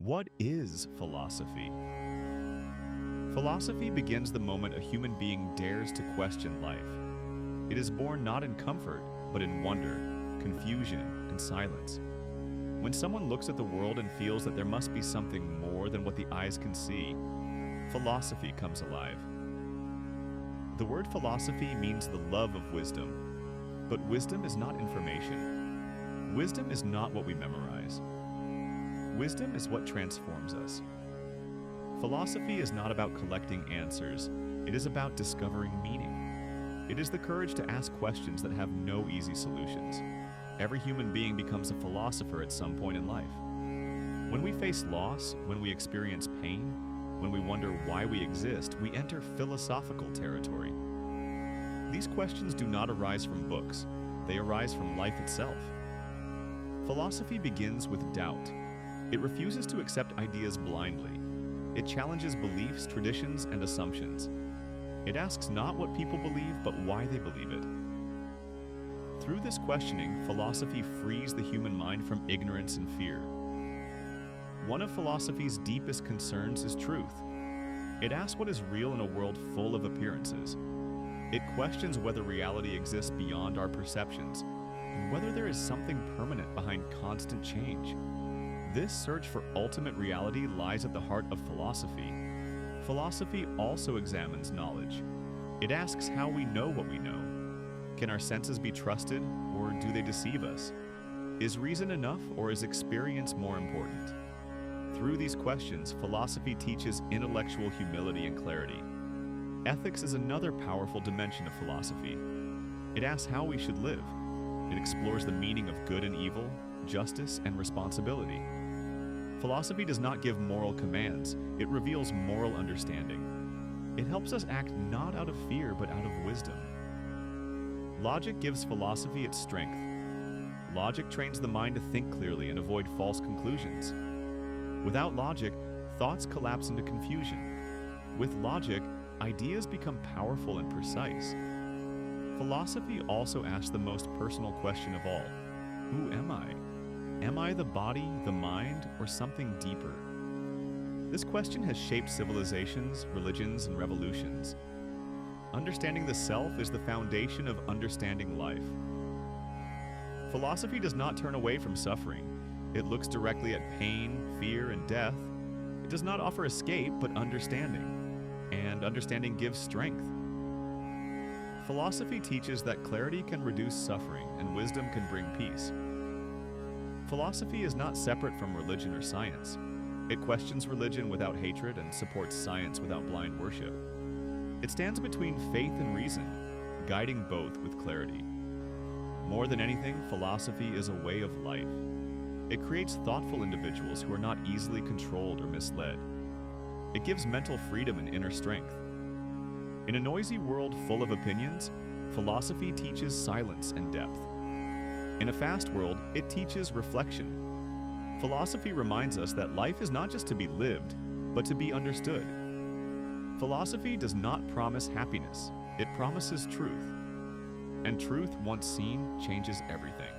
What is philosophy? Philosophy begins the moment a human being dares to question life. It is born not in comfort, but in wonder, confusion, and silence. When someone looks at the world and feels that there must be something more than what the eyes can see, philosophy comes alive. The word philosophy means the love of wisdom, but wisdom is not information. Wisdom is not what we memorize. Wisdom is what transforms us. Philosophy is not about collecting answers, it is about discovering meaning. It is the courage to ask questions that have no easy solutions. Every human being becomes a philosopher at some point in life. When we face loss, when we experience pain, when we wonder why we exist, we enter philosophical territory. These questions do not arise from books, they arise from life itself. Philosophy begins with doubt. It refuses to accept ideas blindly. It challenges beliefs, traditions, and assumptions. It asks not what people believe, but why they believe it. Through this questioning, philosophy frees the human mind from ignorance and fear. One of philosophy's deepest concerns is truth. It asks what is real in a world full of appearances. It questions whether reality exists beyond our perceptions, and whether there is something permanent behind constant change. This search for ultimate reality lies at the heart of philosophy. Philosophy also examines knowledge. It asks how we know what we know. Can our senses be trusted, or do they deceive us? Is reason enough, or is experience more important? Through these questions, philosophy teaches intellectual humility and clarity. Ethics is another powerful dimension of philosophy. It asks how we should live. It explores the meaning of good and evil, justice and responsibility. Philosophy does not give moral commands, it reveals moral understanding. It helps us act not out of fear, but out of wisdom. Logic gives philosophy its strength. Logic trains the mind to think clearly and avoid false conclusions. Without logic, thoughts collapse into confusion. With logic, ideas become powerful and precise. Philosophy also asks the most personal question of all: who am I? Am I the body, the mind, or something deeper? This question has shaped civilizations, religions, and revolutions. Understanding the self is the foundation of understanding life. Philosophy does not turn away from suffering. It looks directly at pain, fear, and death. It does not offer escape, but understanding. And understanding gives strength. Philosophy teaches that clarity can reduce suffering and wisdom can bring peace. Philosophy is not separate from religion or science. It questions religion without hatred and supports science without blind worship. It stands between faith and reason, guiding both with clarity. More than anything, philosophy is a way of life. It creates thoughtful individuals who are not easily controlled or misled. It gives mental freedom and inner strength. In a noisy world full of opinions, philosophy teaches silence and depth. In a fast world, it teaches reflection. Philosophy reminds us that life is not just to be lived, but to be understood. Philosophy does not promise happiness, it promises truth. And truth, once seen, changes everything.